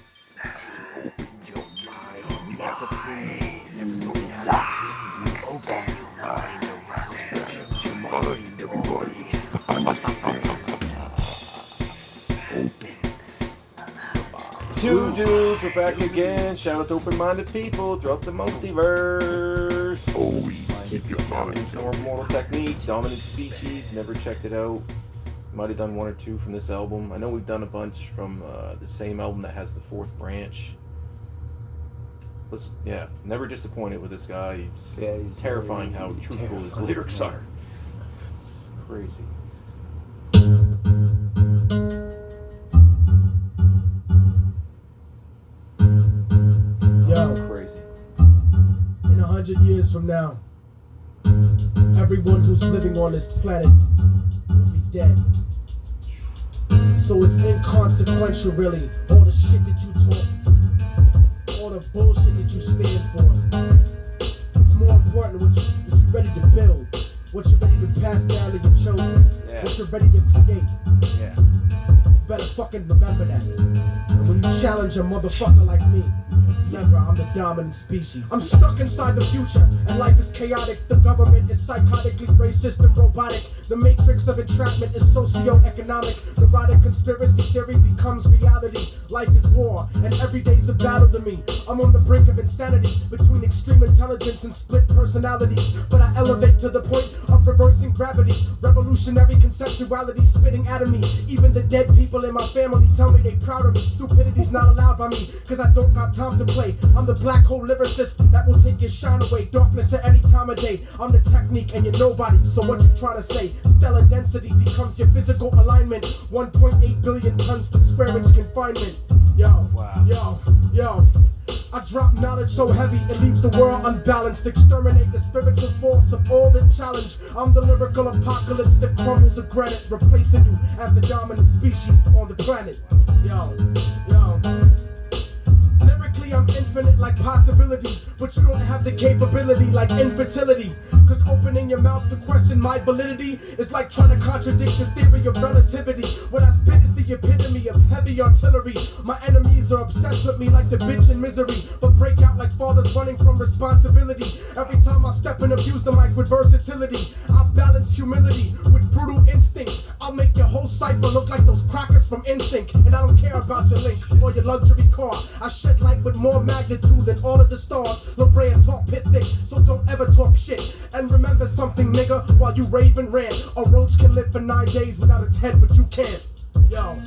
Two dudes, we're back again. Shout out to open-minded people throughout the multiverse. Always keep your mind open. Immortal technique, dominant species. Never checked it out. Might have done one or two from this album. I know we've done a bunch from the same album that has the fourth branch. Never disappointed with this guy. He's terrifying how truthful his lyrics are. It's crazy. Yo, Crazy. in 100 years from now, everyone who's living on this planet will be dead. So it's inconsequential, really, all the shit that you talk, all the bullshit that you stand for. It's more important what you're ready to build, what you're ready to pass down to your children, what you're ready to create. Yeah. You better fucking remember that. And when you challenge a motherfucker like me, remember, I'm the dominant species. I'm stuck inside the future, and life is chaotic. The government is psychotically racist and robotic. The matrix of entrapment is socio-economic. Neurotic conspiracy theory becomes reality. Life is war, and every day's a battle to me. I'm on the brink of insanity, between extreme intelligence and split personalities. But I elevate to the point of reversing gravity. Revolutionary conceptuality spitting out of me. Even the dead people in my family tell me they proud of me. Stupidity's not allowed by me, cause I don't got time to play. I'm the black hole lyricist that will take your shine away. Darkness at any time of day. I'm the technique and you're nobody, so what you try to say? Stellar density becomes your physical alignment. 1.8 billion tons per square inch confinement. Yo, yo. I drop knowledge so heavy it leaves the world unbalanced. Exterminate the spiritual force of all that challenge. I'm the lyrical apocalypse that crumbles the granite, replacing you as the dominant species on the planet. Yo. Lyrically I'm infinite like possibilities, but you don't have the capability like infertility. Cause opening your mouth to question my validity is like trying to contradict the theory of relativity. What I spit is the epitome of heavy artillery. My enemies are obsessed with me like the bitch in misery, but break out like fathers running from responsibility. Every time I step and abuse the mic with versatility, I balance humility with brutal instinct. I'll make your whole cipher look like those crackers from NSYNC. And I don't care about your link or your luxury car. I shed light with more magnitude than all of the stars. La Brea talk pit thick, so don't ever talk shit. And remember something, nigga, while you rave and rant. A roach can live for 9 days without its head, but you can't. Yo.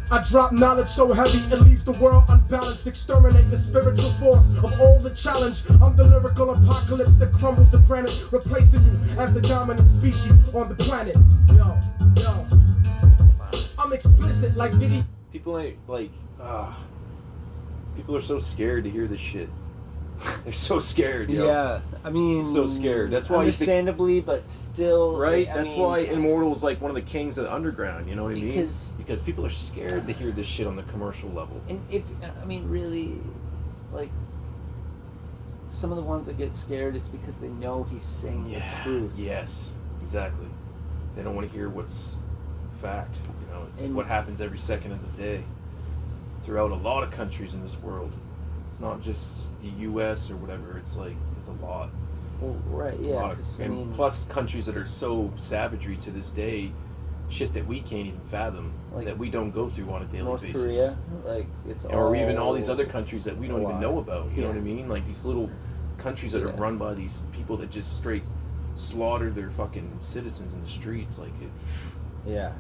I drop knowledge so heavy it leaves the world unbalanced. Exterminate the spiritual force of all the challenge. I'm the lyrical apocalypse that crumbles the granite, replacing you as the dominant species on the planet. Yo. I'm explicit like Diddy. People ain't like, people are so scared to hear this shit. They're so scared, yo. Yeah, I mean, so scared. That's why understandably, but still, right? That's why Immortal is like one of the kings of the underground. You know what I mean? Because people are scared to hear this shit on the commercial level. And really, like, some of the ones that get scared, it's because they know he's saying the truth. Yes, exactly. They don't want to hear what's fact. You know, it's what happens every second of the day throughout a lot of countries in this world. It's not just the U.S. or whatever. It's like, it's a lot. Well, right, yeah. And plus countries that are so savagery to this day, shit that we can't even fathom, like, that we don't go through on a daily North basis. Korea, like, it's or even all these other countries that we don't even know about. You know what I mean? Like these little countries that are run by these people that just straight slaughter their fucking citizens in the streets. Like it. Yeah.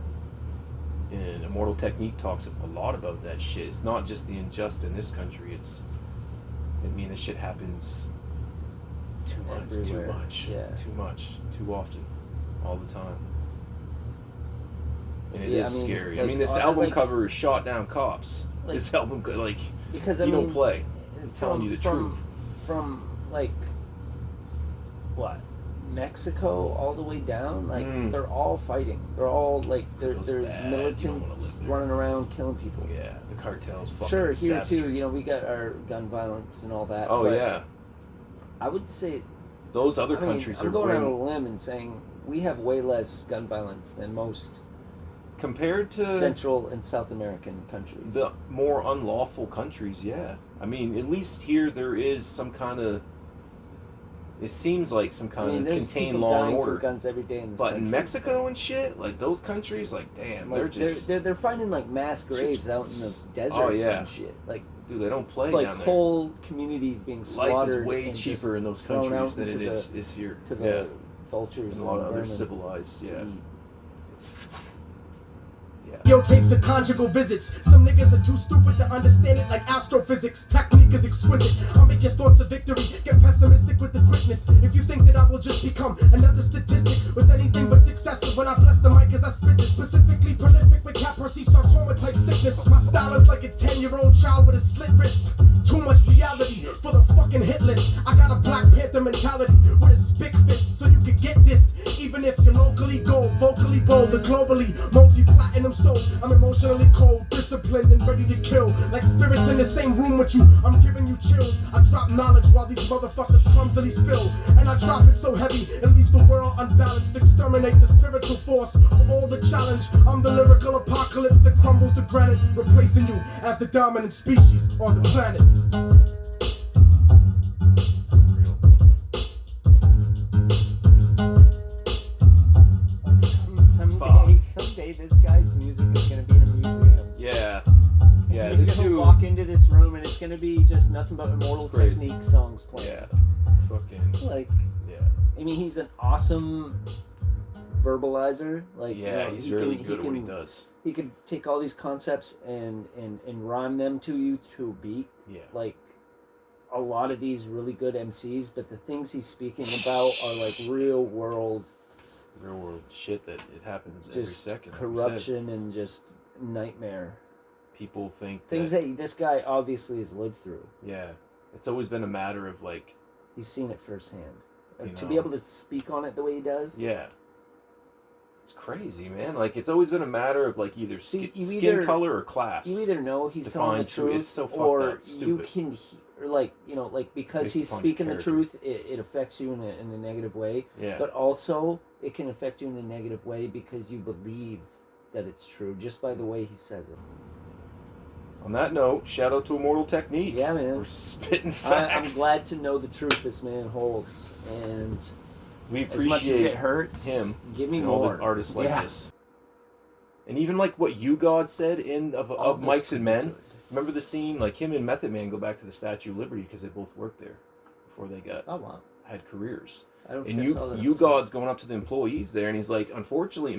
And Immortal Technique talks a lot about that shit. It's not just the unjust in this country. It's, this shit happens too much, too often, all the time. And it is scary. Like, this album cover is shot down cops. Like, this album, because don't play. I'm telling you the truth. From what? Mexico all the way down, they're all fighting. They're all there's militants running around killing people. Yeah, the cartels. Sure, here too. We got our gun violence and all that. Oh yeah. I would say those other countries are going out on a limb and saying we have way less gun violence than most compared to Central and South American countries. The more unlawful countries, yeah. I mean, at least here there is some kind of. It seems like some kind of contained law and order. For guns every day in this but country. In Mexico and shit, like those countries, like damn, like, they're just they're finding like mass graves out in the deserts and shit. Like, dude, they don't play like down there. whole communities being slaughtered. Life is way cheaper in those countries than it is here. To the vultures and a lot of other civilized, Videotapes of conjugal visits. Some niggas are too stupid to understand it like astrophysics. Technique is exquisite. I'll make your thoughts a victory. Get pessimistic with the quickness. If you think that I will just become another statistic with anything but success, when I bless the mic as I spit this, specifically prolific with caprosy, sarcoma type sickness. My style is like a 10-year-old child with a slit wrist. Too much reality for the fucking hit list. I got a Black Panther mentality with a spick fist, so you can get dissed. Even if you're locally gold, vocally bold, or globally multi-platinum soul. I'm emotionally cold, disciplined, and ready to kill. Like spirits in the same room with you, I'm giving you chills. I drop knowledge while these motherfuckers clumsily spill. And I drop it so heavy, it leaves the world unbalanced. Exterminate the spiritual force of all the challenge. I'm the lyrical apocalypse that crumbles the granite, replacing you as the dominant species on the planet. Someday this guy's music is going to be in a museum. Yeah. He's going to walk into this room and it's going to be just nothing but Immortal Technique songs playing. Yeah. It's fucking... Like... Yeah. I mean, he's an awesome verbalizer. Like, he's really good at what he does. He could take all these concepts and rhyme them to you to a beat. Yeah. Like, a lot of these really good MCs, but the things he's speaking about are like real world shit that it happens just every second. Corruption and just nightmare. People think things that this guy obviously has lived through. Yeah. It's always been a matter of like... He's seen it firsthand. To be able to speak on it the way he does. Yeah. It's crazy, man. Like, it's always been a matter of like either skin color or class. You either know he's telling the truth, it's so or up, stupid. You can, because he's speaking the truth, it affects you in a negative way. Yeah. But also, it can affect you in a negative way because you believe that it's true just by the way he says it. On that note, shout out to Immortal Technique. Yeah, man. We're spitting facts. I'm glad to know the truth this man holds, and we appreciate as much as it hurts, him. Give me and more all the artists like this. And even like what You God said of Mics and Men. Good. Remember the scene, like him and Method Man go back to the Statue of Liberty because they both worked there before they had careers. I don't and You God's going up to the employees there, and he's like, unfortunately,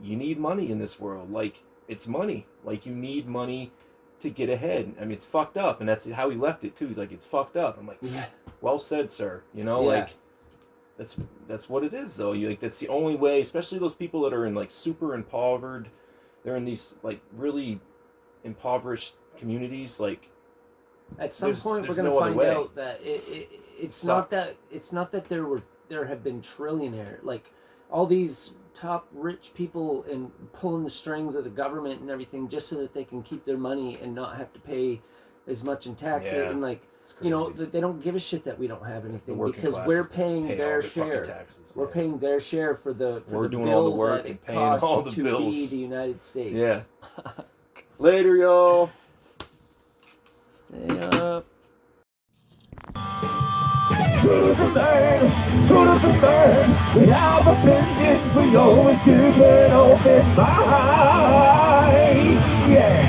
you need money in this world. Like, it's money. Like, you need money to get ahead. I mean, it's fucked up, and that's how he left it too. He's like, it's fucked up. I'm like, well said, sir. Like, that's what it is, though. That's the only way. Especially those people that are in like super impoverished. They're in these like really impoverished communities. Like, at some point, we're gonna find out that it's not that there have been trillionaire, like all these top rich people and pulling the strings of the government and everything just so that they can keep their money and not have to pay as much in tax. And like, they don't give a shit that we don't have anything because we're paying their share. Taxes, we're paying their share for the doing bill all the work that and it paying costs all the to bills. be the United States. Yeah. Later, y'all. Stay up. Truth is a thing. We have opinions, we always keep an open mind. Yeah.